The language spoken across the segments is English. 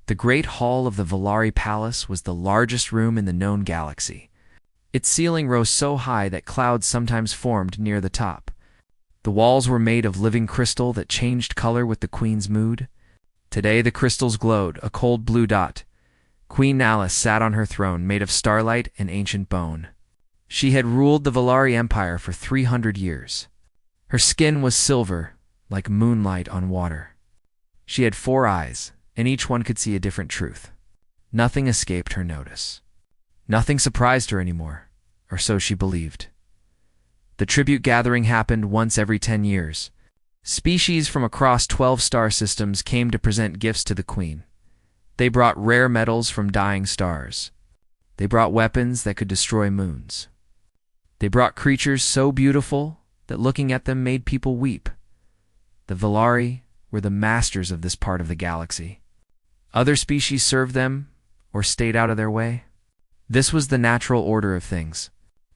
The Great Hall of the Valari Palace was the largest room in the known galaxy. Its ceiling rose so high that clouds sometimes formed near the top. The walls were made of living crystal that changed color with the queen's mood. Today the crystals glowed, a cold blue dot. Queen Nallis sat on her throne made of starlight and ancient bone. She had ruled the Valari Empire for 300 years. Her skin was silver, like moonlight on water. She had 4 eyes, and each one could see a different truth. Nothing escaped her notice. Nothing surprised her anymore, or so she believed. The tribute gathering happened once every 10 years. Species from across 12 star systems came to present gifts to the queen. They brought rare metals from dying stars. They brought weapons that could destroy moons. They brought creatures so beautiful that looking at them made people weep. The Valari were the masters of this part of the galaxy. Other species served them or stayed out of their way. This was the natural order of things.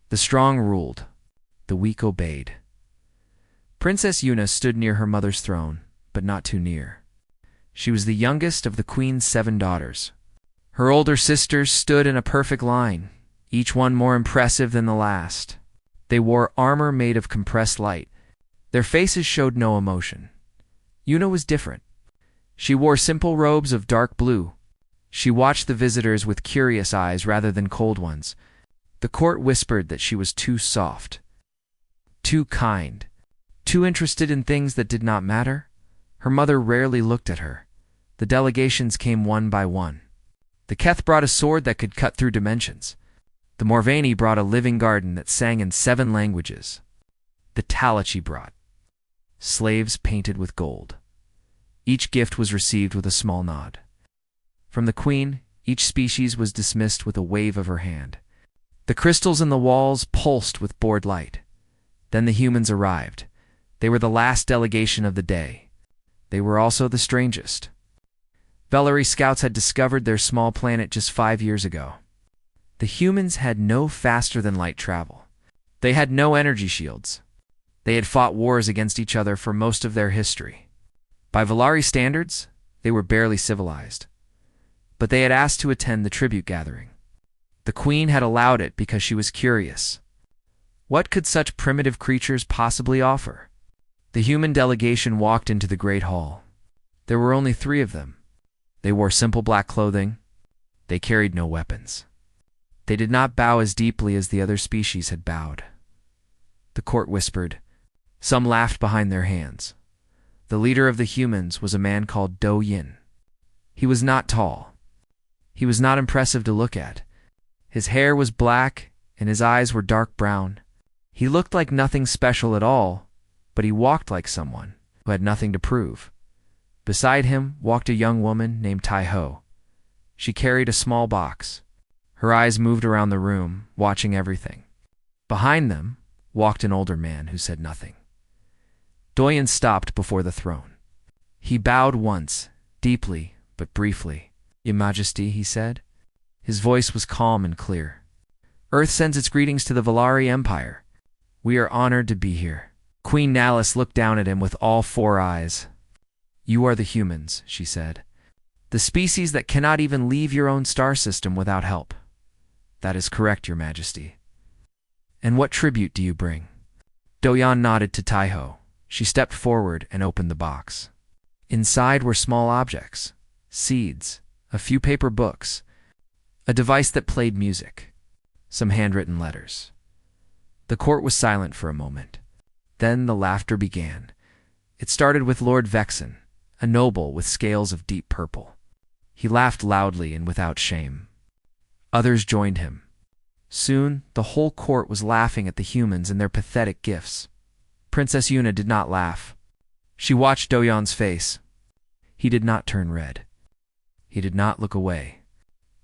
The strong ruled. The weak obeyed. Princess Yuna stood near her mother's throne, but not too near. She was the youngest of the queen's 7 daughters. Her older sisters stood in a perfect line, each one more impressive than the last. They wore armor made of compressed light. Their faces showed no emotion. Yuna was different. She wore simple robes of dark blue. She watched the visitors with curious eyes rather than cold ones. The court whispered that she was too soft, too kind, too interested in things that did not matter. Her mother rarely looked at her. The delegations came one by one. The Keth brought a sword that could cut through dimensions. The Morvani brought a living garden that sang in 7 languages. The Talachi brought slaves painted with gold. Each gift was received with a small nod. From the queen, each species was dismissed with a wave of her hand. The crystals in the walls pulsed with bored light. Then the humans arrived. They were the last delegation of the day. They were also the strangest. Valari scouts had discovered their small planet just 5 years ago. The humans had no faster-than-light travel. They had no energy shields. They had fought wars against each other for most of their history. By Valari standards, they were barely civilized. But they had asked to attend the tribute gathering. The queen had allowed it because she was curious. What could such primitive creatures possibly offer? The human delegation walked into the Great Hall. There were only 3 of them. They wore simple black clothing. They carried no weapons. They did not bow as deeply as the other species had bowed. The court whispered. Some laughed behind their hands. The leader of the humans was a man called Do Yin. He was not tall. He was not impressive to look at. His hair was black and his eyes were dark brown. He looked like nothing special at all, but he walked like someone who had nothing to prove. Beside him walked a young woman named Tai Ho. She carried a small box. Her eyes moved around the room, watching everything. Behind them walked an older man who said nothing. Doyen stopped before the throne. He bowed once, deeply but briefly. Your Majesty, he said. His voice was calm and clear. Earth sends its greetings to the Valari Empire. We are honored to be here. Queen Nallis looked down at him with all 4 eyes. You are the humans, she said. The species that cannot even leave your own star system without help. That is correct, Your Majesty. And what tribute do you bring? Doyan nodded to Taiho. She stepped forward and opened the box. Inside were small objects, seeds, a few paper books, a device that played music, some handwritten letters. The court was silent for a moment. Then the laughter began. It started with Lord Vexen, a noble with scales of deep purple. He laughed loudly and without shame. Others joined him. Soon, the whole court was laughing at the humans and their pathetic gifts. Princess Yuna did not laugh. She watched Doyan's face. He did not turn red. He did not look away.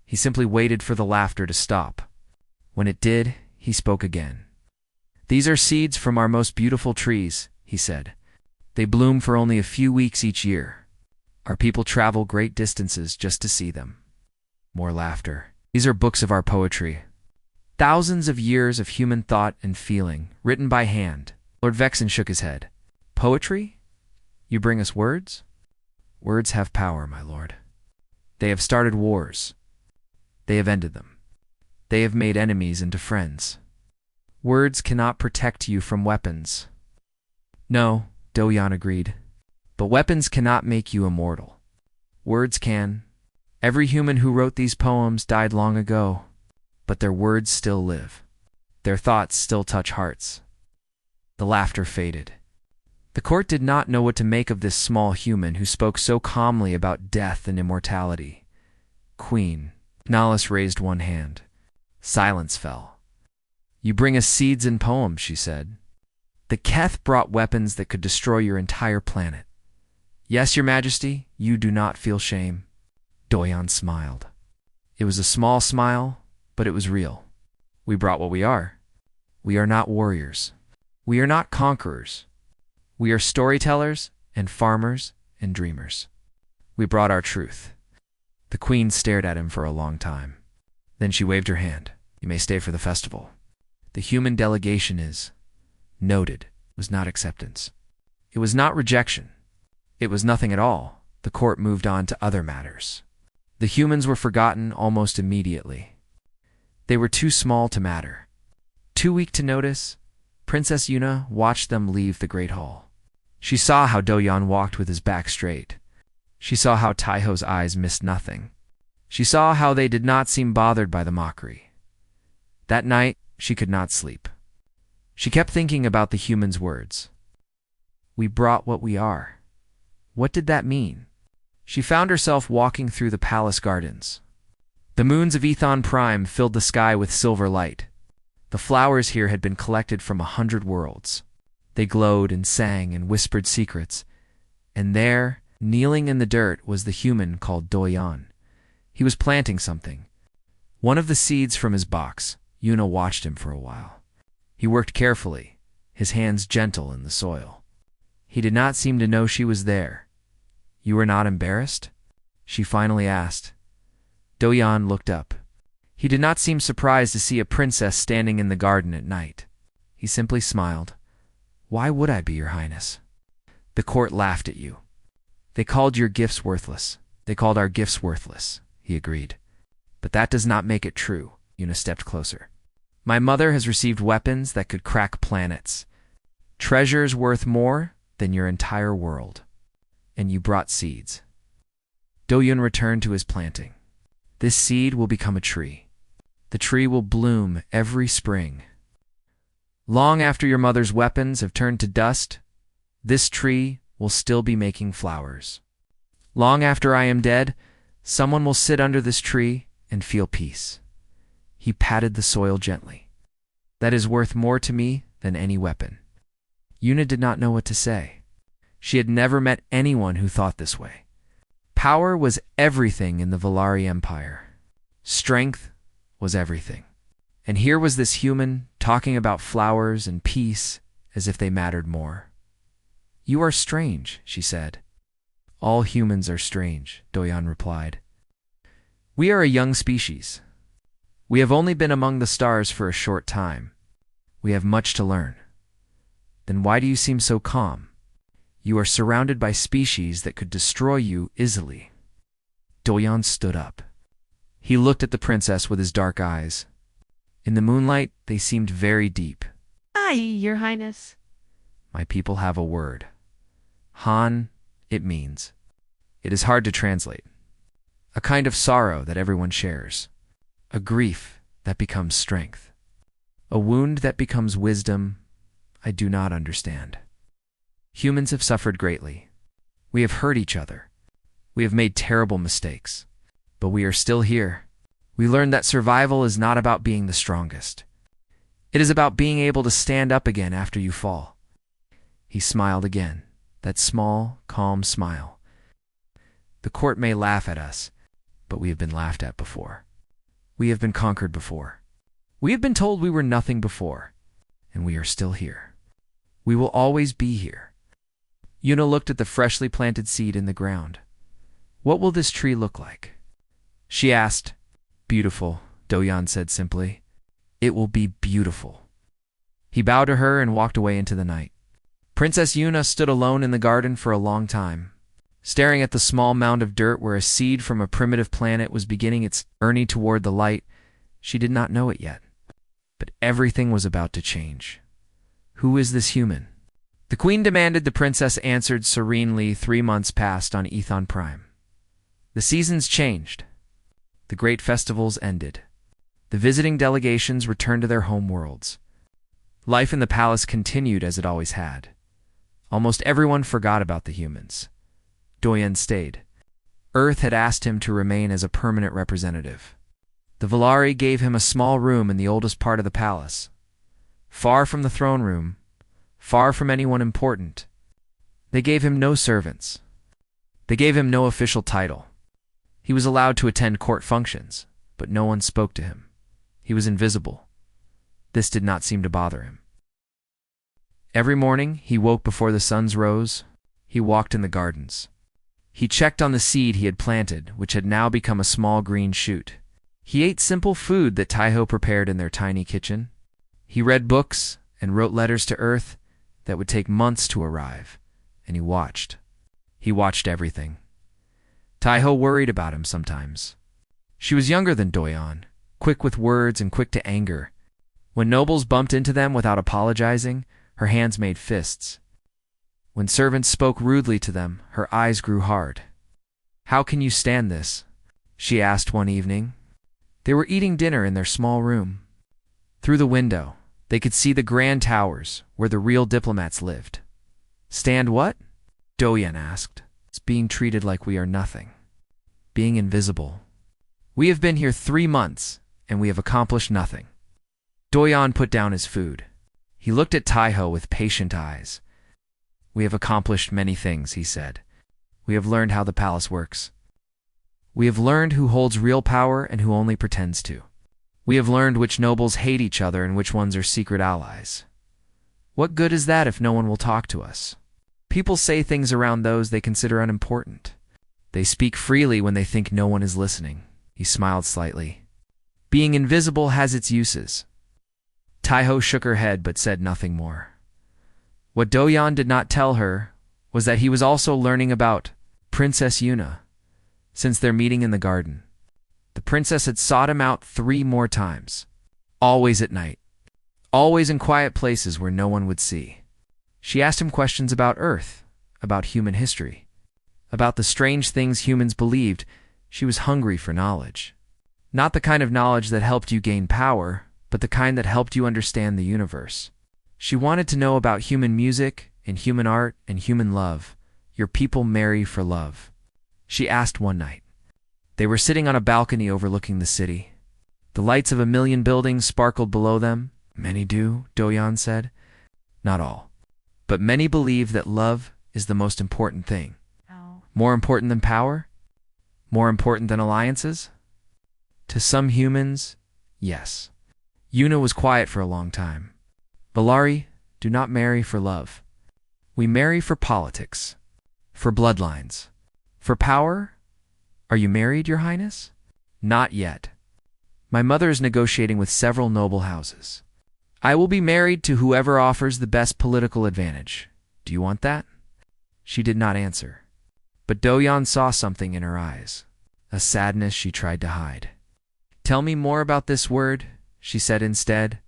He simply waited for the laughter to stop. When it did, he spoke again. These are seeds from our most beautiful trees, he said. They bloom for only a few weeks each year. Our people travel great distances just to see them. More laughter. These are books of our poetry. Thousands of years of human thought and feeling, written by hand. Lord Vexen shook his head. Poetry? You bring us words? Words have power, my lord. They have started wars. They have ended them. They have made enemies into friends. Words cannot protect you from weapons. No, Do-Yan agreed. But weapons cannot make you immortal. Words can. Every human who wrote these poems died long ago, but their words still live. Their thoughts still touch hearts. The laughter faded. The court did not know what to make of this small human who spoke so calmly about death and immortality. Queen. Nahlis raised one hand. Silence fell. You bring us seeds and poems, she said. The Keth brought weapons that could destroy your entire planet. Yes, your majesty, you do not feel shame. Do-Yan smiled. It was a small smile, but it was real. We brought what we are. We are not warriors. We are not conquerors. We are storytellers and farmers and dreamers. We brought our truth. The queen stared at him for a long time. Then she waved her hand. You may stay for the festival. The human delegation is noted. It was not acceptance. It was not rejection. It was nothing at all. The court moved on to other matters. The humans were forgotten almost immediately. They were too small to matter. Too weak to notice. Princess Yuna watched them leave the great hall. She saw how Do-Yan walked with his back straight. She saw how Taiho's eyes missed nothing. She saw how they did not seem bothered by the mockery. That night, she could not sleep. She kept thinking about the humans' words. We brought what we are. What did that mean? She found herself walking through the palace gardens. The moons of Ethon Prime filled the sky with silver light. The flowers here had been collected from 100 worlds. They glowed and sang and whispered secrets. And there, kneeling in the dirt, was the human called Do-Yan. He was planting something. One of the seeds from his box. Yuna watched him for a while. He worked carefully, his hands gentle in the soil. He did not seem to know she was there. You are not embarrassed? She finally asked. Do-Yan looked up. He did not seem surprised to see a princess standing in the garden at night. He simply smiled. Why would I be, your highness? The court laughed at you. They called your gifts worthless. They called our gifts worthless, he agreed. But that does not make it true. Yuna stepped closer. My mother has received weapons that could crack planets. Treasures worth more than your entire world. And you brought seeds. Do-Yan returned to his planting. This seed will become a tree. The tree will bloom every spring. Long after your mother's weapons have turned to dust, this tree will still be making flowers. Long after I am dead, someone will sit under this tree and feel peace. He patted the soil gently. That is worth more to me than any weapon. Yuna did not know what to say. She had never met anyone who thought this way. Power was everything in the Valari Empire. Strength was everything. And here was this human talking about flowers and peace as if they mattered more. You are strange, she said. All humans are strange, Do-Yan replied. We are a young species. We have only been among the stars for a short time. We have much to learn. Then why do you seem so calm? You are surrounded by species that could destroy you easily. Do-Yan stood up. He looked at the princess with his dark eyes. In the moonlight, they seemed very deep. Aye, your highness. My people have a word. Han, it means. It is hard to translate. A kind of sorrow that everyone shares. A grief that becomes strength. A wound that becomes wisdom. I do not understand. Humans have suffered greatly. We have hurt each other. We have made terrible mistakes. But we are still here. We learned that survival is not about being the strongest. It is about being able to stand up again after you fall. He smiled again, that small, calm smile. The court may laugh at us, but we have been laughed at before. We have been conquered before. We have been told we were nothing before, and we are still here. We will always be here. Yuna looked at the freshly planted seed in the ground. What will this tree look like? She asked. Beautiful, Do-Yan said simply. It will be beautiful. He bowed to her and walked away into the night. Princess Yuna stood alone in the garden for a long time. Staring at the small mound of dirt where a seed from a primitive planet was beginning its journey toward the light, she did not know it yet. But everything was about to change. Who is this human? The queen demanded. The princess answered serenely. 3 months passed on Ethon Prime. The seasons changed. The great festivals ended. The visiting delegations returned to their home worlds. Life in the palace continued as it always had. Almost everyone forgot about the humans. Doyen stayed. Earth had asked him to remain as a permanent representative. The Valari gave him a small room in the oldest part of the palace. Far from the throne room, far from anyone important. They gave him no servants. They gave him no official title. He was allowed to attend court functions, but no one spoke to him. He was invisible. This did not seem to bother him. Every morning, he woke before the suns rose. He walked in the gardens. He checked on the seed he had planted, which had now become a small green shoot. He ate simple food that Taiho prepared in their tiny kitchen. He read books and wrote letters to Earth that would take months to arrive, and he watched. He watched everything. Taiho worried about him sometimes. She was younger than Doyon, quick with words and quick to anger. When nobles bumped into them without apologizing, her hands made fists. When servants spoke rudely to them, her eyes grew hard. "How can you stand this?" she asked one evening. They were eating dinner in their small room. Through the window, they could see the grand towers where the real diplomats lived. "Stand what?" Doyen asked. "It's being treated like we are nothing. Being invisible. We have been here 3 months, and we have accomplished nothing." Doyen put down his food. He looked at Taiho with patient eyes. "We have accomplished many things," he said. "We have learned how the palace works. We have learned who holds real power and who only pretends to. We have learned which nobles hate each other and which ones are secret allies. What good is that if no one will talk to us? People say things around those they consider unimportant. They speak freely when they think no one is listening." He smiled slightly. "Being invisible has its uses." Taiho shook her head but said nothing more. What Doyon did not tell her was that he was also learning about Princess Yuna since their meeting in the garden. The princess had sought him out 3 more times, always at night, always in quiet places where no one would see. She asked him questions about Earth, about human history, about the strange things humans believed. She was hungry for knowledge. Not the kind of knowledge that helped you gain power, but the kind that helped you understand the universe. She wanted to know about human music and human art and human love. Your people marry for love. She asked one night. They were sitting on a balcony overlooking the city. The lights of 1,000,000 buildings sparkled below them. "Many do," Doyon said. "Not all. But many believe that love is the most important thing." Oh. "More important than power? More important than alliances?" "To some humans, yes." Yuna was quiet for a long time. "Valari do not marry for love. We marry for politics, for bloodlines, for power. Are you married, Your Highness?" "Not yet. My mother is negotiating with several noble houses. I will be married to whoever offers the best political advantage. Do you want that?" She did not answer. But Doyon saw something in her eyes, a sadness she tried to hide. "Tell me more about this word," she said instead.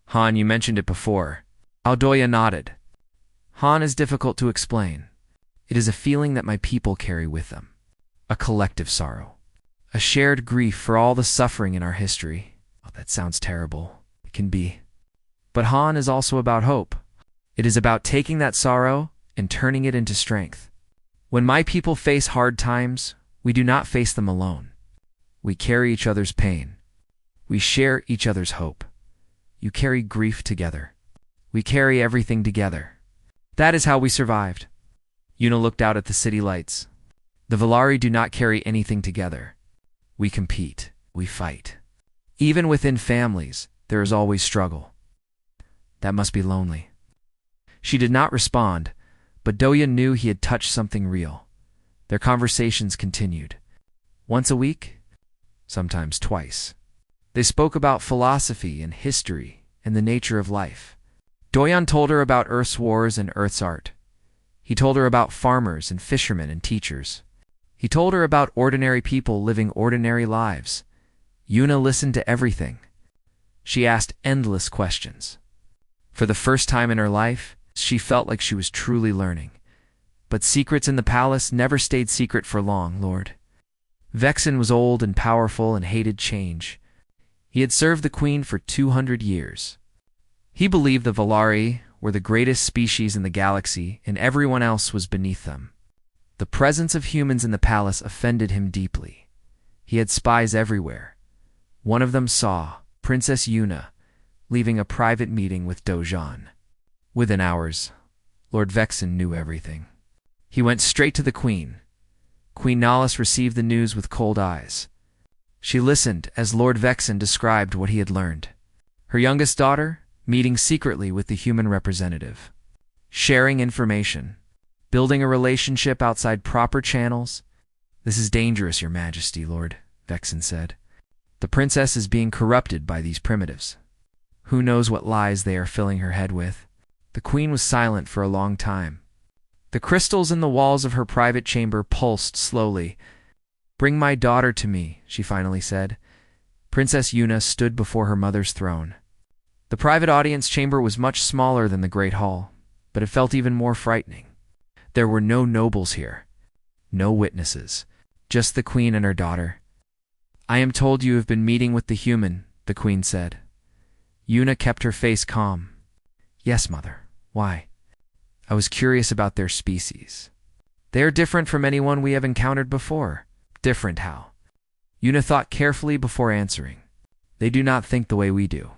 "Han, you mentioned it before." Doyen nodded. "Han is difficult to explain. It is a feeling that my people carry with them. A collective sorrow. A shared grief for all the suffering in our history." "Oh, that sounds terrible." "It can be. But Han is also about hope. It is about taking that sorrow and turning it into strength. When my people face hard times, we do not face them alone. We carry each other's pain. We share each other's hope. You carry grief together. We carry everything together. That is how we survived." Yuna looked out at the city lights. "The Valari do not carry anything together. We compete. We fight. Even within families, there is always struggle. That must be lonely." She did not respond, but Doyen knew he had touched something real. Their conversations continued. Once a week, sometimes twice. They spoke about philosophy and history and the nature of life. Doyen told her about Earth's wars and Earth's art. He told her about farmers and fishermen and teachers. He told her about ordinary people living ordinary lives. Yuna listened to everything. She asked endless questions. For the first time in her life, she felt like she was truly learning. But secrets in the palace never stayed secret for long, Lord. Vexen was old and powerful and hated change. He had served the queen for 200 years. He believed the Volari were the greatest species in the galaxy and everyone else was beneath them. The presence of humans in the palace offended him deeply. He had spies everywhere. One of them saw Princess Yuna leaving a private meeting with Dojan. Within hours, Lord Vexen knew everything. He went straight to the queen. Queen Nahlis received the news with cold eyes. She listened as Lord Vexen described what he had learned. Her youngest daughter meeting secretly with the human representative. Sharing information. Building a relationship outside proper channels. This is dangerous, Your Majesty, Lord Vexen said. The princess is being corrupted by these primitives. Who knows what lies they are filling her head with? The queen was silent for a long time. The crystals in the walls of her private chamber pulsed slowly. Bring my daughter to me, she finally said. Princess Yuna stood before her mother's throne. The private audience chamber was much smaller than the Great Hall, but it felt even more frightening. There were no nobles here, no witnesses, just the queen and her daughter. I am told you have been meeting with the human, the queen said. Yuna kept her face calm. Yes, mother. Why? I was curious about their species. They are different from anyone we have encountered before. Different how? Yuna thought carefully before answering. They do not think the way we do.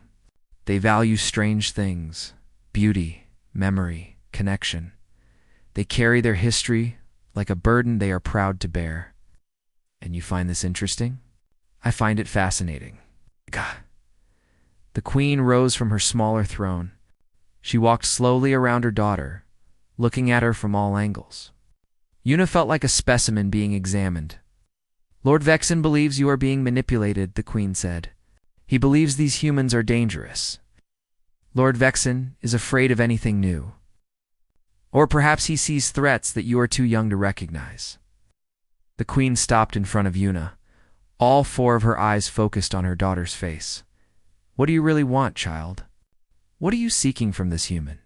They value strange things, beauty, memory, connection. They carry their history like a burden they are proud to bear. And you find this interesting? I find it fascinating. Gah. The queen rose from her smaller throne. She walked slowly around her daughter, looking at her from all angles. Yuna felt like a specimen being examined. Lord Vexen believes you are being manipulated, the queen said. He believes these humans are dangerous. Lord Vexen is afraid of anything new. Or perhaps he sees threats that you are too young to recognize. The queen stopped in front of Yuna, all four of her eyes focused on her daughter's face. What do you really want, child? What are you seeking from this human?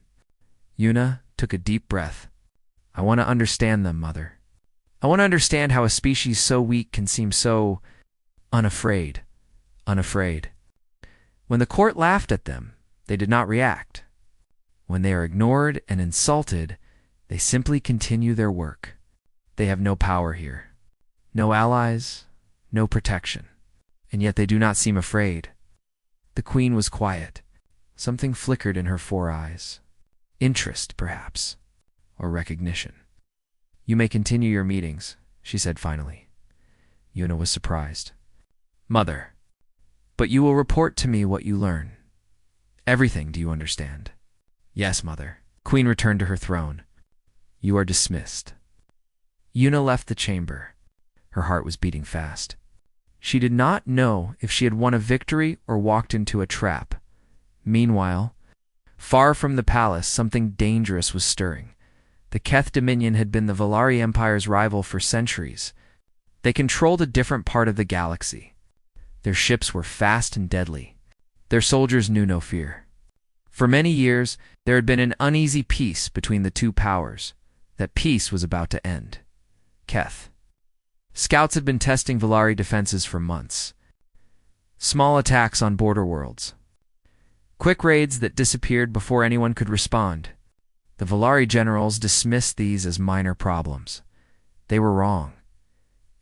Yuna took a deep breath. I want to understand them, mother. I want to understand how a species so weak can seem so unafraid. When the court laughed at them, they did not react. When they are ignored and insulted, they simply continue their work. They have no power here. No allies, no protection. And yet they do not seem afraid. The queen was quiet. Something flickered in her four eyes. Interest, perhaps, or recognition. You may continue your meetings, she said finally. Yuna was surprised. Mother, but you will report to me what you learn. Everything, do you understand? Yes, mother. Queen returned to her throne. You are dismissed. Yuna left the chamber. Her heart was beating fast. She did not know if she had won a victory or walked into a trap. Meanwhile, far from the palace, something dangerous was stirring. The Keth Dominion had been the Volari Empire's rival for centuries. They controlled a different part of the galaxy. Their ships were fast and deadly. Their soldiers knew no fear. For many years, there had been an uneasy peace between the two powers. That peace was about to end. Keth. Scouts had been testing Volari defenses for months. Small attacks on border worlds. Quick raids that disappeared before anyone could respond. The Volari generals dismissed these as minor problems. They were wrong.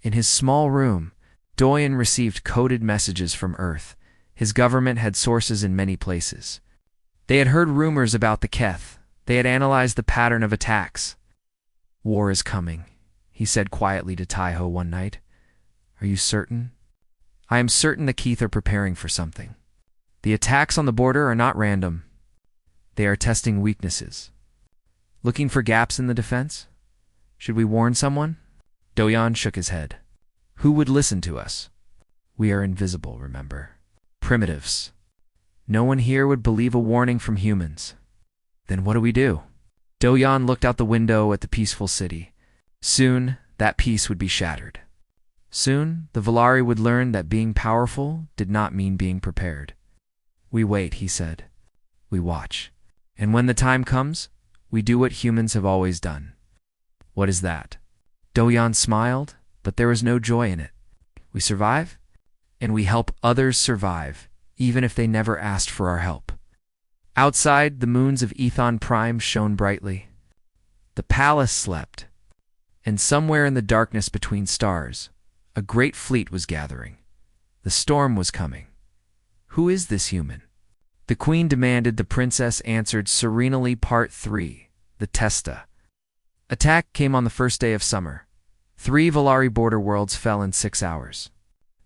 In his small room, Doyen received coded messages from Earth. His government had sources in many places. They had heard rumors about the Keth. They had analyzed the pattern of attacks. War is coming, he said quietly to Taiho one night. Are you certain? I am certain the Keith are preparing for something. The attacks on the border are not random. They are testing weaknesses. Looking for gaps in the defense? Should we warn someone? Doyan shook his head. Who would listen to us? We are invisible, remember. Primitives. No one here would believe a warning from humans. Then what do we do? Do-Yan looked out the window at the peaceful city. Soon, that peace would be shattered. Soon, the Volari would learn that being powerful did not mean being prepared. We wait, he said. We watch. And when the time comes, we do what humans have always done. What is that? Do-Yan smiled, but there was no joy in it. We survive, and we help others survive, even if they never asked for our help. Outside, the moons of Ethon Prime shone brightly. The palace slept, and somewhere in the darkness between stars, a great fleet was gathering. The storm was coming. Who is this human? The queen demanded. The princess answered serenely. Part 3. The Testa. Attack came on the first day of summer. 3 Volari border worlds fell in 6 hours.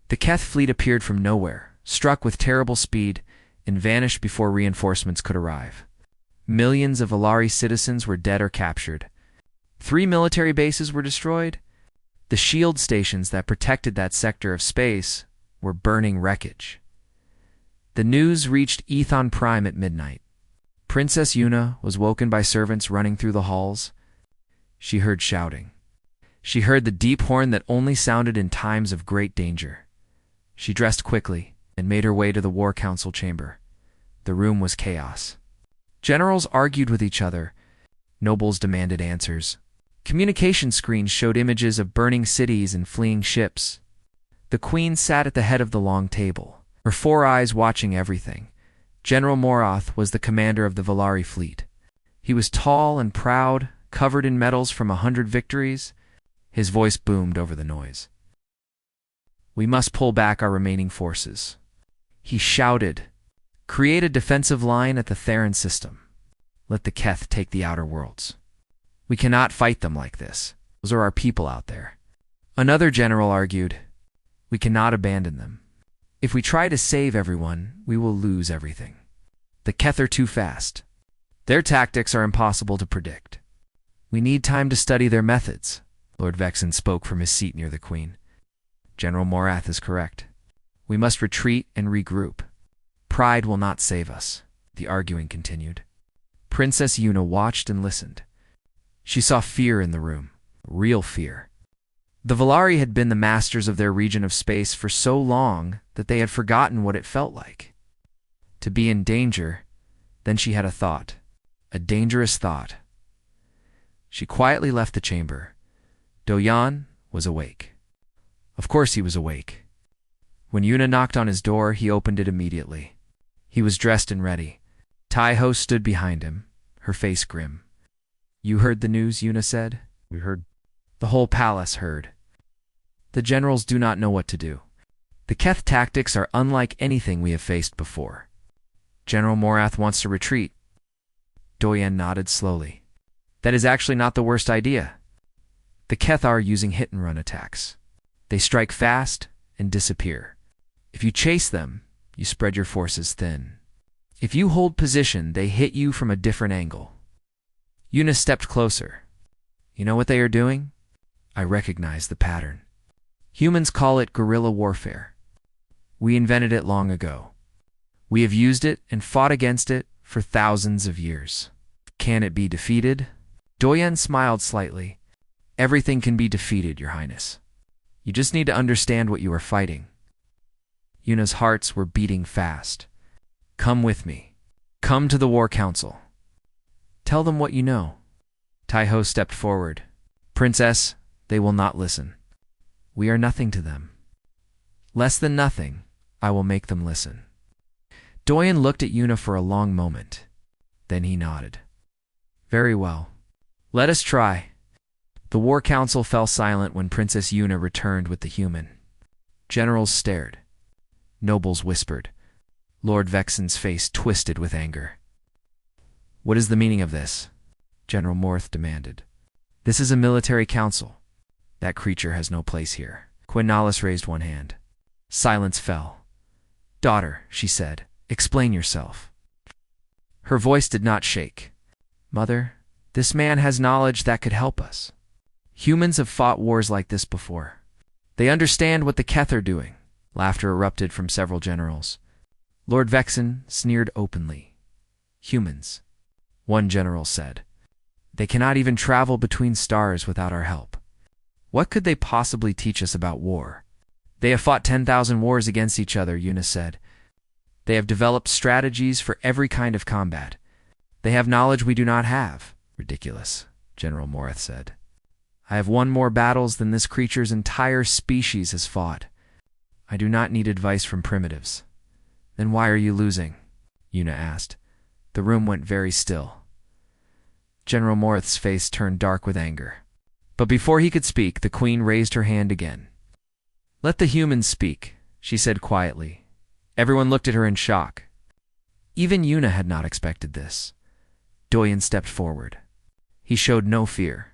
The Keth fleet appeared from nowhere, struck with terrible speed, and vanished before reinforcements could arrive. Millions of Volari citizens were dead or captured. 3 military bases were destroyed. The shield stations that protected that sector of space were burning wreckage. The news reached Ethon Prime at midnight. Princess Yuna was woken by servants running through the halls. She heard shouting. She heard the deep horn that only sounded in times of great danger. She dressed quickly and made her way to the War Council chamber. The room was chaos. Generals argued with each other. Nobles demanded answers. Communication screens showed images of burning cities and fleeing ships. The queen sat at the head of the long table, her 4 eyes watching everything. General Morath was the commander of the Volari fleet. He was tall and proud, covered in medals from 100 victories. His voice boomed over the noise. We must pull back our remaining forces. He shouted. Create a defensive line at the Theron system. Let the Keth take the outer worlds. We cannot fight them like this. Those are our people out there. Another general argued. We cannot abandon them. If we try to save everyone, we will lose everything. The Keth are too fast. Their tactics are impossible to predict. We need time to study their methods. Lord Vexen spoke from his seat near the queen. General Morath is correct. We must retreat and regroup. Pride will not save us, the arguing continued. Princess Yuna watched and listened. She saw fear in the room, real fear. The Volari had been the masters of their region of space for so long that they had forgotten what it felt like. To be in danger, then she had a thought, a dangerous thought. She quietly left the chamber. Do-Yan was awake. Of course he was awake. When Yuna knocked on his door, he opened it immediately. He was dressed and ready. Tai-Ho stood behind him, her face grim. You heard the news, Yuna said. We heard. The whole palace heard. The generals do not know what to do. The Keth tactics are unlike anything we have faced before. General Morath wants to retreat. Do-Yan nodded slowly. That is actually not the worst idea. The Keth are using hit-and-run attacks. They strike fast and disappear. If you chase them, you spread your forces thin. If you hold position, they hit you from a different angle. Yuna stepped closer. You know what they are doing? I recognize the pattern. Humans call it guerrilla warfare. We invented it long ago. We have used it and fought against it for thousands of years. Can it be defeated? Do-Yan smiled slightly. Everything can be defeated, Your Highness. You just need to understand what you are fighting. Yuna's hearts were beating fast. Come with me. Come to the War Council. Tell them what you know. Tai-Ho stepped forward. Princess, they will not listen. We are nothing to them. Less than nothing, I will make them listen. Do-Yan looked at Yuna for a long moment. Then he nodded. Very well. Let us try. The War Council fell silent when Princess Yuna returned with the human. Generals stared. Nobles whispered. Lord Vexen's face twisted with anger. What is the meaning of this? General Morth demanded. This is a military council. That creature has no place here. Quinalis raised one hand. Silence fell. Daughter, she said, explain yourself. Her voice did not shake. Mother, this man has knowledge that could help us. Humans have fought wars like this before. They understand what the Keth are doing. Laughter erupted from several generals. Lord Vexen sneered openly. Humans, one general said. They cannot even travel between stars without our help. What could they possibly teach us about war? They have fought 10,000 wars against each other, Una said. They have developed strategies for every kind of combat. They have knowledge we do not have. Ridiculous, General Morith said. I have won more battles than this creature's entire species has fought. I do not need advice from primitives. Then why are you losing? Una asked. The room went very still. General Morith's face turned dark with anger. But before he could speak, the Queen raised her hand again. Let the humans speak, she said quietly. Everyone looked at her in shock. Even Una had not expected this. Doyen stepped forward. He showed no fear.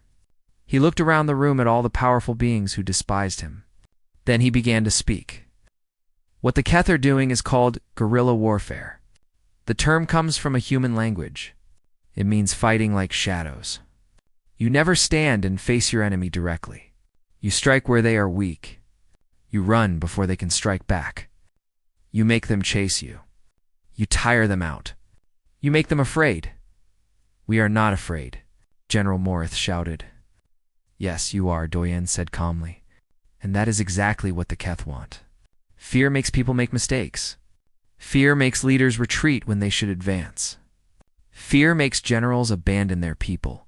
He looked around the room at all the powerful beings who despised him. Then he began to speak. What the Keth are doing is called guerrilla warfare. The term comes from a human language. It means fighting like shadows. You never stand and face your enemy directly. You strike where they are weak. You run before they can strike back. You make them chase you. You tire them out. You make them afraid. We are not afraid, General Morith shouted. Yes, you are, Doyen said calmly. And that is exactly what the Keth want. Fear makes people make mistakes. Fear makes leaders retreat when they should advance. Fear makes generals abandon their people.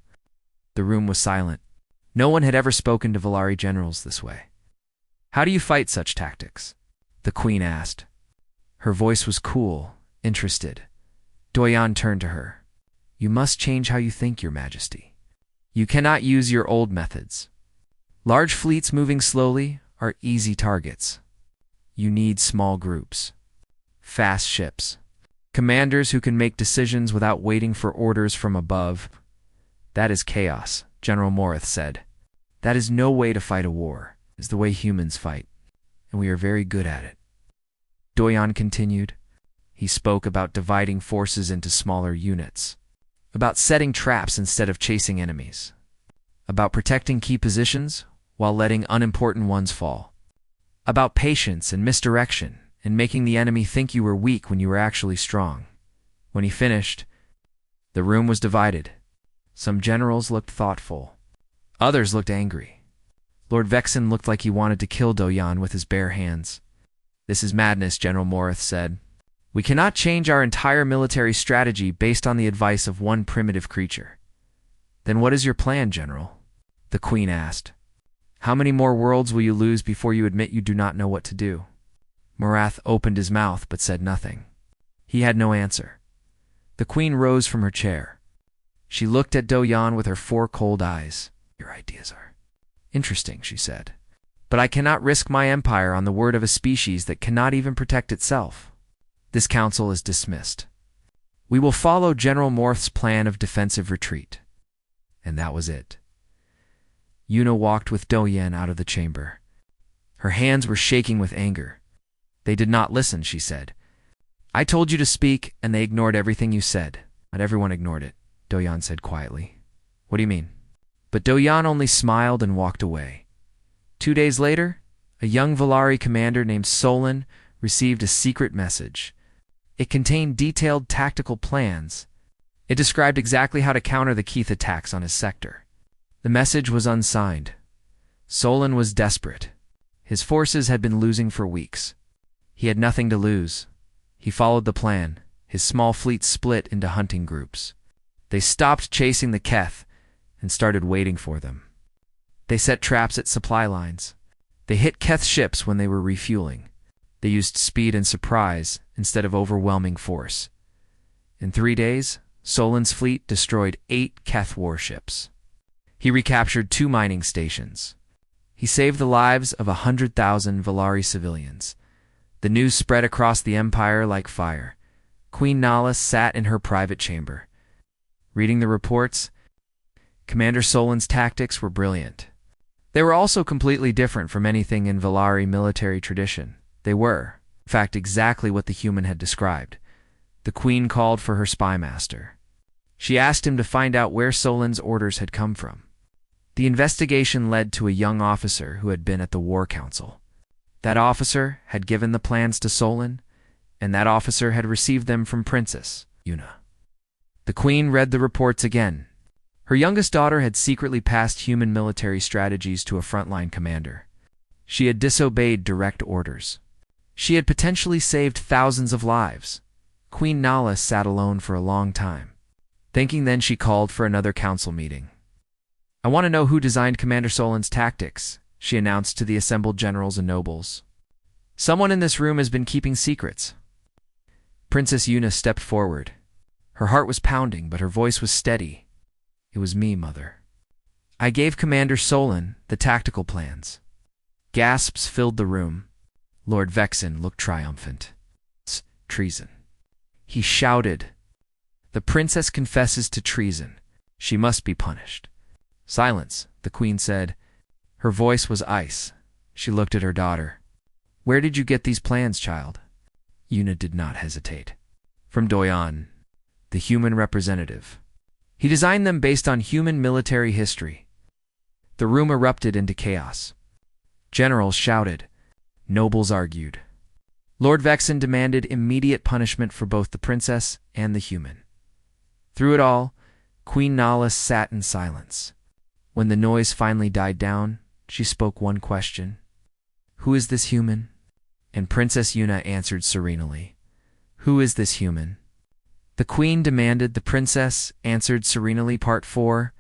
The room was silent. No one had ever spoken to Valari generals this way. How do you fight such tactics? The Queen asked. Her voice was cool, interested. Doyen turned to her. You must change how you think, Your Majesty. You cannot use your old methods. Large fleets moving slowly are easy targets. You need small groups. Fast ships. Commanders who can make decisions without waiting for orders from above. That is chaos, General Morith said. That is no way to fight a war. It is the way humans fight, and we are very good at it. Doyen continued. He spoke about dividing forces into smaller units, about setting traps instead of chasing enemies, about protecting key positions while letting unimportant ones fall, about patience and misdirection and making the enemy think you were weak when you were actually strong. When he finished, the room was divided. Some generals looked thoughtful. Others looked angry. Lord Vexen looked like he wanted to kill Doyen with his bare hands. This is madness, General Morith said. We cannot change our entire military strategy based on the advice of one primitive creature. Then what is your plan, General? The Queen asked. How many more worlds will you lose before you admit you do not know what to do? Morath opened his mouth but said nothing. He had no answer. The Queen rose from her chair. She looked at Doyen with her 4 cold eyes. Your ideas are interesting, she said. But I cannot risk my empire on the word of a species that cannot even protect itself. This council is dismissed. We will follow General Morth's plan of defensive retreat. And that was it. Una walked with Doyen out of the chamber. Her hands were shaking with anger. They did not listen, she said. I told you to speak, and they ignored everything you said. Not everyone ignored it, Doyen said quietly. What do you mean? But Doyen only smiled and walked away. 2 days later, a young Valari commander named Solon received a secret message. It contained detailed tactical plans. It described exactly how to counter the Keith attacks on his sector. The message was unsigned. Solon was desperate. His forces had been losing for weeks. He had nothing to lose. He followed the plan. His small fleet split into hunting groups. They stopped chasing the Keth and started waiting for them. They set traps at supply lines. They hit Keth ships when they were refueling. They used speed and surprise instead of overwhelming force. In 3 days, Solon's fleet destroyed 8 Keth warships. He recaptured 2 mining stations. He saved the lives of 100,000 Valari civilians. The news spread across the empire like fire. Queen Nala sat in her private chamber. Reading the reports, Commander Solon's tactics were brilliant. They were also completely different from anything in Valari military tradition. They were, in fact, exactly what the human had described. The Queen called for her spy master. She asked him to find out where Solon's orders had come from. The investigation led to a young officer who had been at the War Council. That officer had given the plans to Solon, and that officer had received them from Princess Una. The Queen read the reports again. Her youngest daughter had secretly passed human military strategies to a frontline commander. She had disobeyed direct orders. She had potentially saved thousands of lives. Queen Nala sat alone for a long time. Thinking, then she called for another council meeting. "I want to know who designed Commander Solin's tactics," she announced to the assembled generals and nobles. "Someone in this room has been keeping secrets." Princess Yuna stepped forward. Her heart was pounding, but her voice was steady. "It was me, Mother. I gave Commander Solin the tactical plans." Gasps filled the room. Lord Vexen looked triumphant. "It's treason," he shouted. "The princess confesses to treason. She must be punished." "Silence," the queen said. Her voice was ice. She looked at her daughter. "Where did you get these plans, child?" Yuna did not hesitate. "From Doyan, the human representative. He designed them based on human military history." The room erupted into chaos. Generals shouted. Nobles argued. Lord Vexen demanded immediate punishment for both the princess and the human. Through it all, Queen Nala sat in silence. When the noise finally died down, she spoke one question. "Who is this human?" And Princess Yuna answered serenely. "Who is this human?" The queen demanded. The princess answered serenely. Part 4.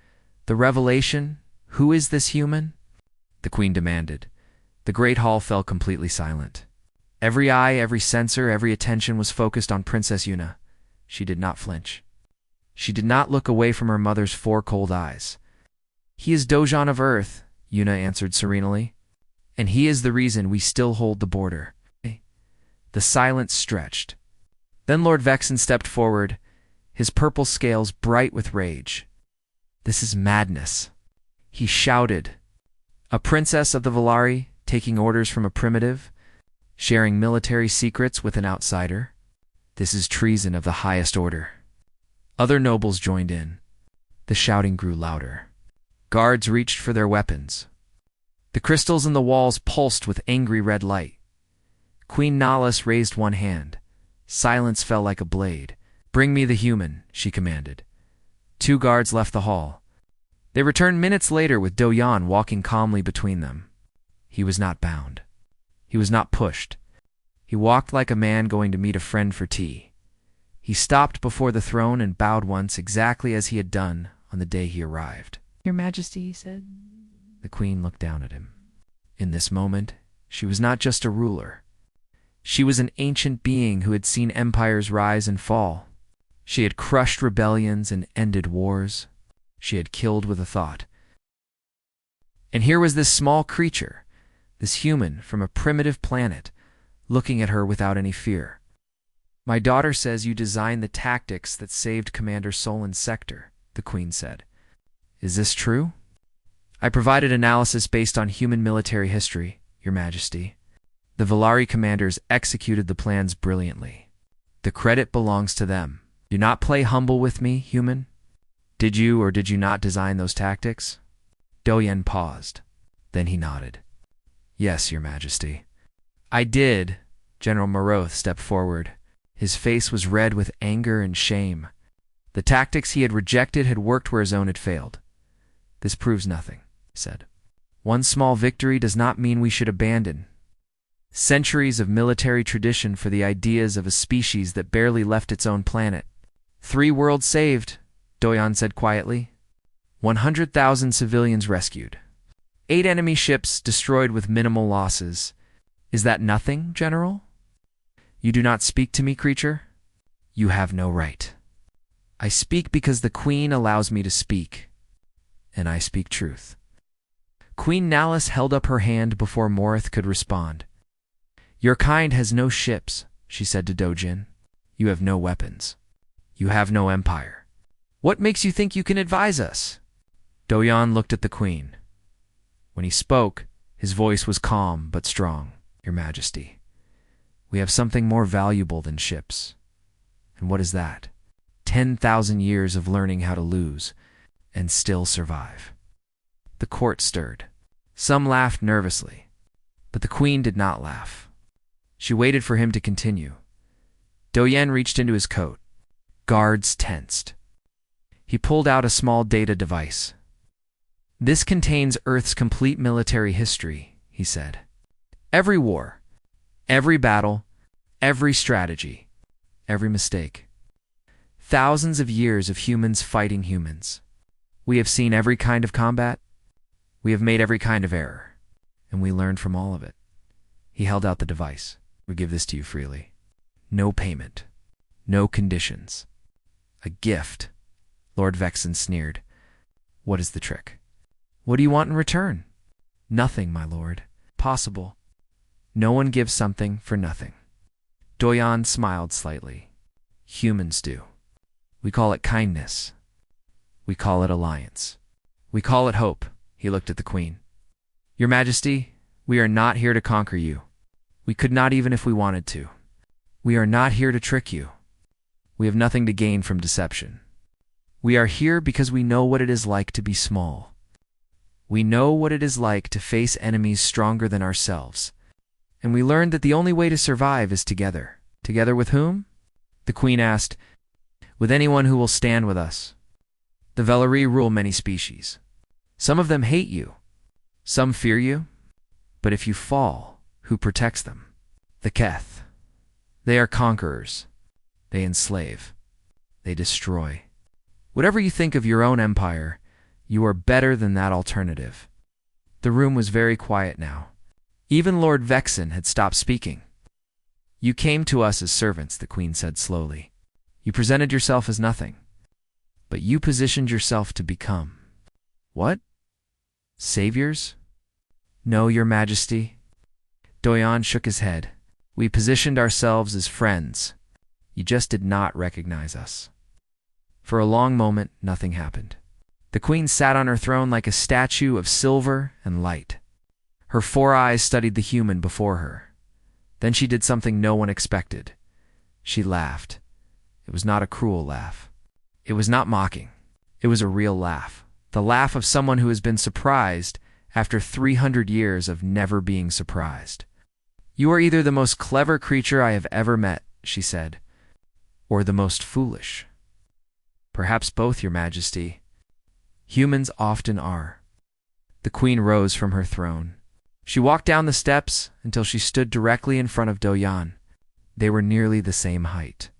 The revelation. "Who is this human?" The queen demanded. The great hall fell completely silent. Every eye, every sensor, every attention was focused on Princess Yuna. She did not flinch. She did not look away from her mother's 4 cold eyes. "He is Dojan of Earth," Yuna answered serenely. "And he is the reason we still hold the border." The silence stretched. Then Lord Vexen stepped forward, his purple scales bright with rage. "This is madness," he shouted. "A princess of the Valari taking orders from a primitive, sharing military secrets with an outsider? This is treason of the highest order." Other nobles joined in. The shouting grew louder. Guards reached for their weapons. The crystals in the walls pulsed with angry red light. Queen Nalas raised one hand. Silence fell like a blade. "Bring me the human," she commanded. 2 guards left the hall. They returned minutes later with Doyan walking calmly between them. He was not bound. He was not pushed. He walked like a man going to meet a friend for tea. He stopped before the throne and bowed once, exactly as he had done on the day he arrived. Your Majesty, he said. The queen looked down at him. In this moment, she was not just a ruler. She was an ancient being who had seen empires rise and fall. She had crushed rebellions and ended wars. She had killed with a thought. And here was this small creature, this human from a primitive planet, looking at her without any fear. "My daughter says you designed the tactics that saved Commander Solin's sector," the queen said. "Is this true?" "I provided analysis based on human military history, Your Majesty. The Valari commanders executed the plans brilliantly. The credit belongs to them. Do not play humble with me, human. Did you or did you not design those tactics?" Doyen paused. Then he nodded. "Yes, Your Majesty." "I did." General Maroth stepped forward. His face was red with anger and shame. The tactics he had rejected had worked where his own had failed. "This proves nothing," he said. "One small victory does not mean we should abandon centuries of military tradition for the ideas of a species that barely left its own planet." 3 worlds saved, Doyan said quietly. 100,000 civilians rescued. 8 enemy ships destroyed with minimal losses. Is that nothing, General? You do not speak to me, creature? You have no right. I speak because the Queen allows me to speak, and I speak truth. Queen Nalis held up her hand before Morith could respond. Your kind has no ships, she said to Dojin. You have no weapons. You have no empire. What makes you think you can advise us? Doyan looked at the Queen. When he spoke, his voice was calm but strong. Your Majesty, we have something more valuable than ships. And what is that? 10,000 years of learning how to lose and still survive. The court stirred. Some laughed nervously, but the Queen did not laugh. She waited for him to continue. Doyen reached into his coat. Guards tensed. He pulled out a small data device. "This contains Earth's complete military history," he said. "Every war, every battle, every strategy, every mistake. Thousands of years of humans fighting humans. We have seen every kind of combat. We have made every kind of error. And we learned from all of it." He held out the device. "We give this to you freely. No payment. No conditions. A gift." Lord Vexen sneered. "What is the trick? What do you want in return?" "Nothing, my lord. Possible. No one gives something for nothing." Doyan smiled slightly. "Humans do. We call it kindness. We call it alliance. We call it hope." He looked at the Queen. "Your Majesty, we are not here to conquer you. We could not even if we wanted to. We are not here to trick you. We have nothing to gain from deception. We are here because we know what it is like to be small. We know what it is like to face enemies stronger than ourselves. And we learned that the only way to survive is together." "Together with whom?" the Queen asked. "With anyone who will stand with us. The Velari rule many species. Some of them hate you. Some fear you. But if you fall, who protects them? The Keth. They are conquerors. They enslave. They destroy. Whatever you think of your own empire, you are better than that alternative." The room was very quiet now. Even Lord Vexen had stopped speaking. "You came to us as servants," the Queen said slowly. "You presented yourself as nothing. But you positioned yourself to become." "What? Saviors?" "No, Your Majesty." Doyan shook his head. "We positioned ourselves as friends. You just did not recognize us." For a long moment, nothing happened. The Queen sat on her throne like a statue of silver and light. Her 4 eyes studied the human before her. Then she did something no one expected. She laughed. It was not a cruel laugh. It was not mocking. It was a real laugh. The laugh of someone who has been surprised after 300 years of never being surprised. "You are either the most clever creature I have ever met," she said, "or the most foolish. Perhaps both, Your Majesty. Humans often are." The Queen rose from her throne. She walked down the steps until she stood directly in front of Doyan. They were nearly the same height.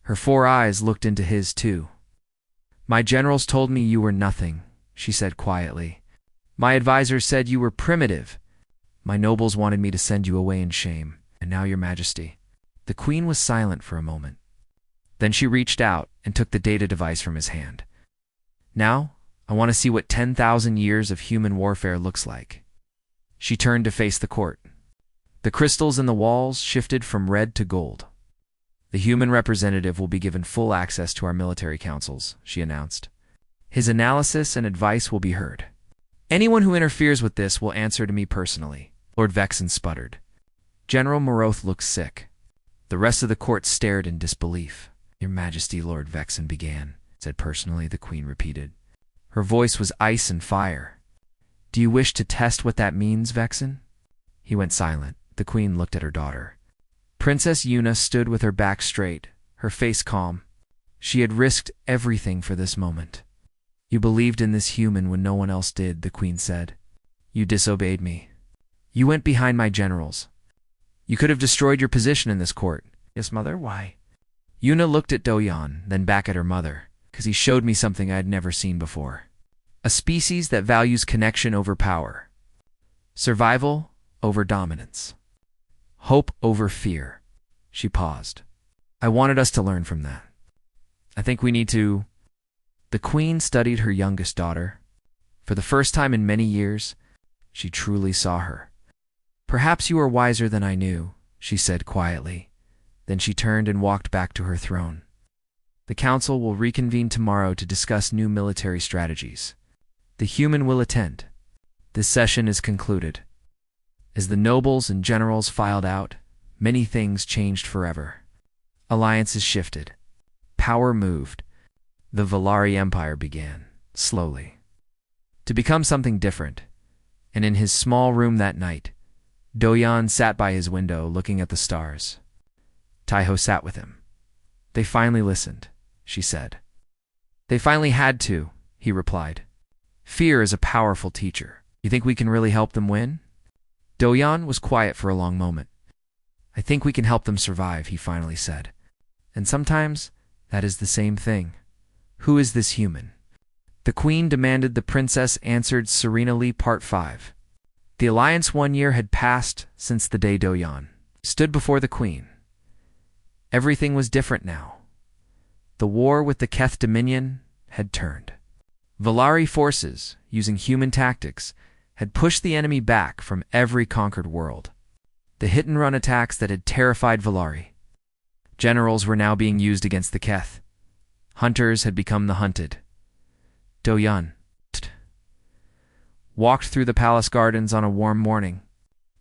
Her 4 eyes looked into his too. "My generals told me you were nothing," she said quietly. "My advisors said you were primitive. My nobles wanted me to send you away in shame. And now, Your Majesty." The Queen was silent for a moment. Then she reached out and took the data device from his hand. "Now, I want to see what 10,000 years of human warfare looks like." She turned to face the court. The crystals in the walls shifted from red to gold. "The human representative will be given full access to our military councils," she announced. "His analysis and advice will be heard. Anyone who interferes with this will answer to me personally." Lord Vexen sputtered. General Moroth looked sick. The rest of the court stared in disbelief. "Your Majesty," Lord Vexen began. "Said personally," the Queen repeated. Her voice was ice and fire. "Do you wish to test what that means, Vexen?" He went silent. The Queen looked at her daughter. Princess Yuna stood with her back straight, her face calm. She had risked everything for this moment. "You believed in this human when no one else did," the Queen said. "You disobeyed me. You went behind my generals. You could have destroyed your position in this court." "Yes, Mother, why?" Yuna looked at Doyan, then back at her mother. "Because he showed me something I had never seen before. A species that values connection over power. Survival over dominance. Hope over fear." She paused. "I wanted us to learn from that. I think we need to—" The Queen studied her youngest daughter. For the first time in many years, she truly saw her. "Perhaps you are wiser than I knew," she said quietly. Then she turned and walked back to her throne. "The council will reconvene tomorrow to discuss new military strategies. The human will attend. This session is concluded." As the nobles and generals filed out, many things changed forever. Alliances shifted. Power moved. The Velari Empire began, slowly, to become something different. And in his small room that night, Doyan sat by his window looking at the stars. Taiho sat with him. "They finally listened," she said. They finally had to, he replied. Fear is a powerful teacher. You think we can really help them win? Do-yeon was quiet for a long moment. I think we can help them survive, he finally said. And sometimes that is the same thing. Who is this human? The queen demanded. The princess answered serenely. Part 5. The alliance 1 year had passed since the day Do-yeon stood before the queen. Everything was different now. The war with the Keth Dominion had turned. Volari forces, using human tactics, had pushed the enemy back from every conquered world. The hit-and-run attacks that had terrified Volari. Generals were now being used against the Keth. Hunters had become the hunted. Do-yeon walked through the palace gardens on a warm morning.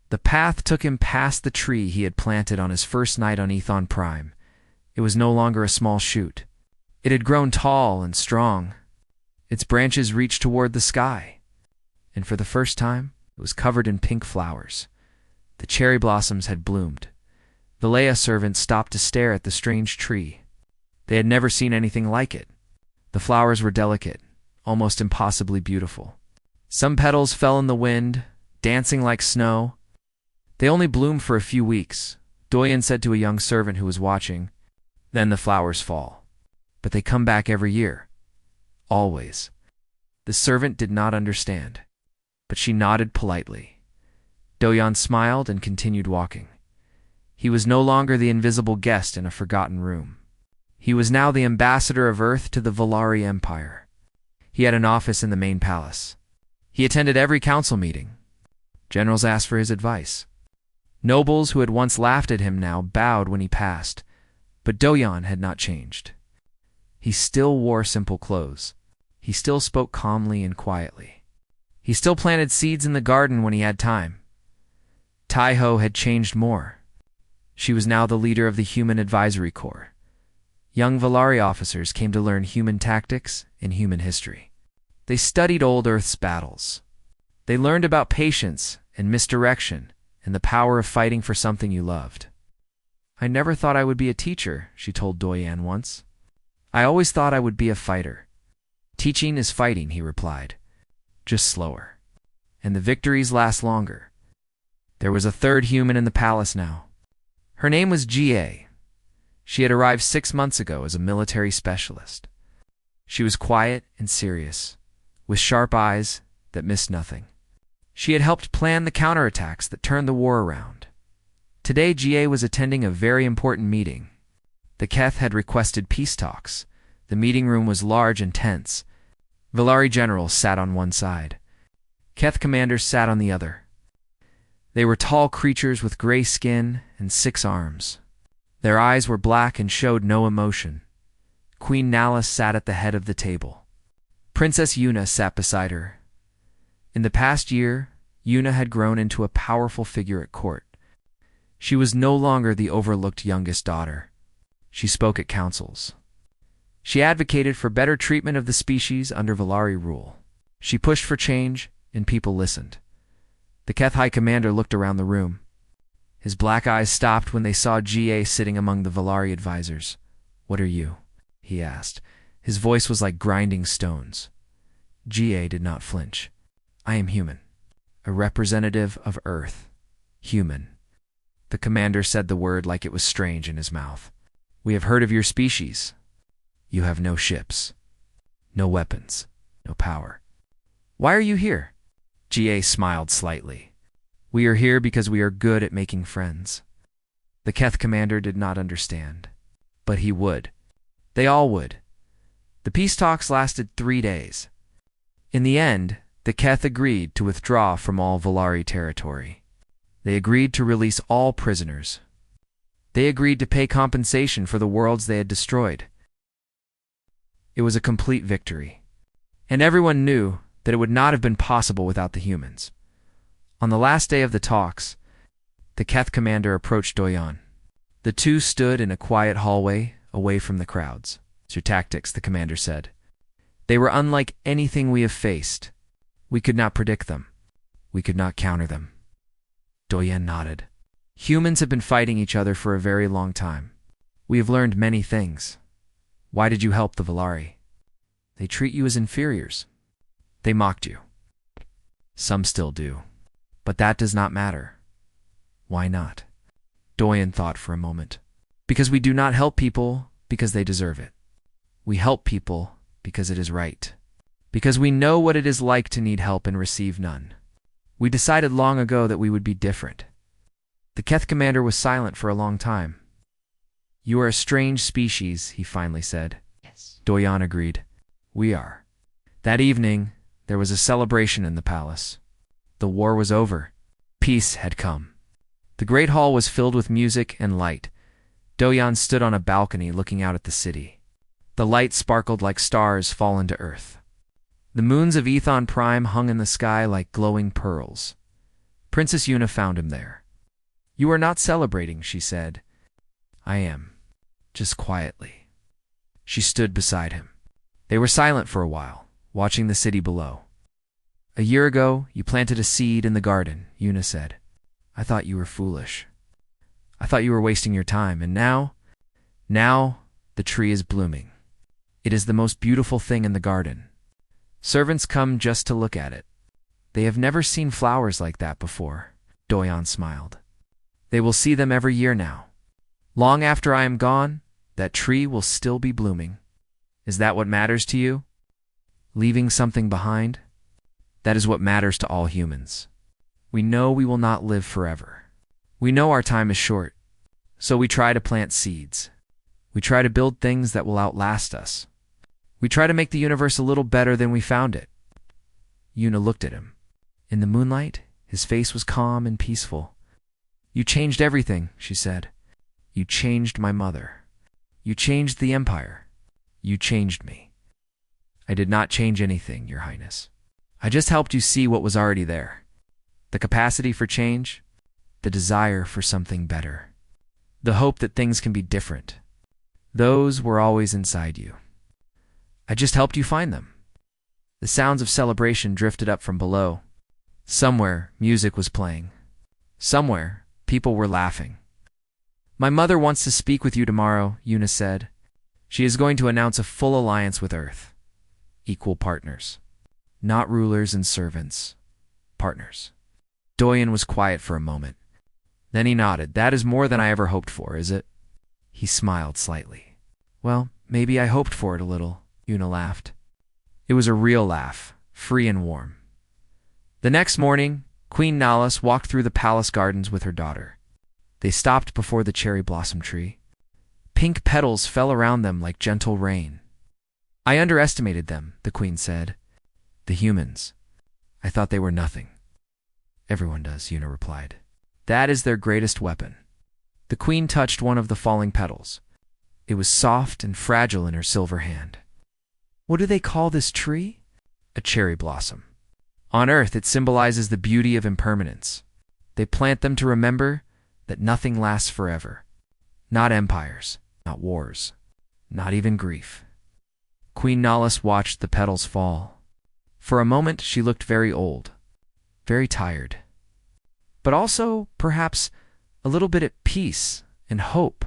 The path took him past the tree he had planted on his first night on Ethon Prime. It was no longer a small shoot. It had grown tall and strong. Its branches reached toward the sky. And for the first time, it was covered in pink flowers. The cherry blossoms had bloomed. Vilea servants stopped to stare at the strange tree. They had never seen anything like it. The flowers were delicate, almost impossibly beautiful. Some petals fell in the wind, dancing like snow. They only bloomed for a few weeks, Do-yeon said to a young servant who was watching. Then the flowers fall. But they come back every year. Always. The servant did not understand, but she nodded politely. Do-yeon smiled and continued walking. He was no longer the invisible guest in a forgotten room. He was now the ambassador of Earth to the Volari Empire. He had an office in the main palace. He attended every council meeting. Generals asked for his advice. Nobles who had once laughed at him now bowed when he passed, but Do-yeon had not changed. He still wore simple clothes. He still spoke calmly and quietly. He still planted seeds in the garden when he had time. Taiho had changed more. She was now the leader of the Human Advisory Corps. Young Volari officers came to learn human tactics and human history. They studied old Earth's battles. They learned about patience and misdirection and the power of fighting for something you loved. I never thought I would be a teacher, she told Do-yeon once. I always thought I would be a fighter. Teaching is fighting, he replied. Just slower. And the victories last longer. There was a third human in the palace now. Her name was Ga. She had arrived 6 months ago as a military specialist. She was quiet and serious, with sharp eyes that missed nothing. She had helped plan the counterattacks that turned the war around. Today, Ga was attending a very important meeting. The Keth had requested peace talks. The meeting room was large and tense. Volari generals sat on one side. Keth commanders sat on the other. They were tall creatures with gray skin and 6 arms. Their eyes were black and showed no emotion. Queen Nala sat at the head of the table. Princess Yuna sat beside her. In the past year, Yuna had grown into a powerful figure at court. She was no longer the overlooked youngest daughter. She spoke at councils. She advocated for better treatment of the species under Volari rule. She pushed for change, and people listened. The Keth High Commander looked around the room. His black eyes stopped when they saw Ga sitting among the Volari advisors. "What are you?" he asked. His voice was like grinding stones. Ga did not flinch. "I am human, a representative of Earth. Human." The commander said the word like it was strange in his mouth. "We have heard of your species. You have no ships, no weapons, no power. Why are you here?" Ga smiled slightly. "We are here because we are good at making friends." The Keth commander did not understand, but he would. They all would. The peace talks lasted 3 days. In the end, the Keth agreed to withdraw from all Volari territory. They agreed to release all prisoners. They agreed to pay compensation for the worlds they had destroyed. It was a complete victory. And everyone knew that it would not have been possible without the humans. On the last day of the talks, the Keth commander approached Do-yeon. The two stood in a quiet hallway away from the crowds. "Your tactics," the commander said. "They were unlike anything we have faced. We could not predict them. We could not counter them." Do-yeon nodded. "Humans have been fighting each other for a very long time. We have learned many things. Why did you help the Volari?" They treat you as inferiors. They mocked you. Some still do. But that does not matter. Why not? Doyen thought for a moment. Because we do not help people because they deserve it. We help people because it is right. Because we know what it is like to need help and receive none. We decided long ago that we would be different. The Keth commander was silent for a long time. You are a strange species, he finally said. Yes. Doyen agreed. We are. That evening, there was a celebration in the palace. The war was over. Peace had come. The great hall was filled with music and light. Doyen stood on a balcony looking out at the city. The light sparkled like stars fallen to earth. The moons of Ethon Prime hung in the sky like glowing pearls. Princess Yuna found him there. You are not celebrating, she said. I am. Just quietly. She stood beside him. They were silent for a while, watching the city below. A year ago, you planted a seed in the garden, Yuna said. I thought you were foolish. I thought you were wasting your time, and now the tree is blooming. It is the most beautiful thing in the garden. Servants come just to look at it. They have never seen flowers like that before, Doyen smiled. They will see them every year now. Long after I am gone, that tree will still be blooming. Is that what matters to you? Leaving something behind? That is what matters to all humans. We know we will not live forever. We know our time is short, so we try to plant seeds. We try to build things that will outlast us. We try to make the universe a little better than we found it. Yuna looked at him. In the moonlight, his face was calm and peaceful. You changed everything, she said. You changed my mother. You changed the Empire. You changed me. I did not change anything, Your Highness. I just helped you see what was already there. The capacity for change, the desire for something better, the hope that things can be different. Those were always inside you. I just helped you find them. The sounds of celebration drifted up from below. Somewhere, music was playing. Somewhere, people were laughing. My mother wants to speak with you tomorrow, Yuna said. She is going to announce a full alliance with Earth. Equal partners. Not rulers and servants. Partners. Doyen was quiet for a moment. Then he nodded. That is more than I ever hoped for, is it? He smiled slightly. Well, maybe I hoped for it a little, Yuna laughed. It was a real laugh, free and warm. The next morning, Queen Nalus walked through the palace gardens with her daughter. They stopped before the cherry blossom tree. Pink petals fell around them like gentle rain. I underestimated them, the queen said. The humans. I thought they were nothing. Everyone does, Yuna replied. That is their greatest weapon. The queen touched one of the falling petals. It was soft and fragile in her silver hand. What do they call this tree? A cherry blossom. On Earth, it symbolizes the beauty of impermanence. They plant them to remember that nothing lasts forever. Not empires, not wars, not even grief. Queen Nalus watched the petals fall. For a moment, she looked very old, very tired, but also, perhaps, a little bit at peace and hope.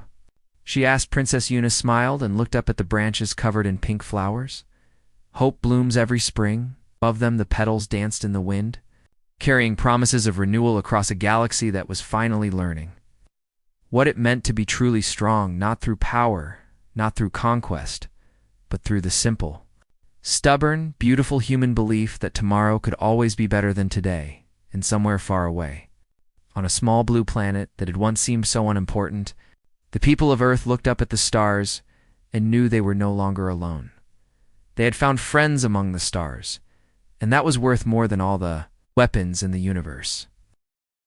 She asked. Princess Yuna smiled and looked up at the branches covered in pink flowers. Hope blooms every spring. Above them, the petals danced in the wind, carrying promises of renewal across a galaxy that was finally learning what it meant to be truly strong, not through power, not through conquest, but through the simple, stubborn, beautiful human belief that tomorrow could always be better than today, and somewhere far away. On a small blue planet that had once seemed so unimportant, the people of Earth looked up at the stars and knew they were no longer alone. They had found friends among the stars, and that was worth more than all the weapons in the universe.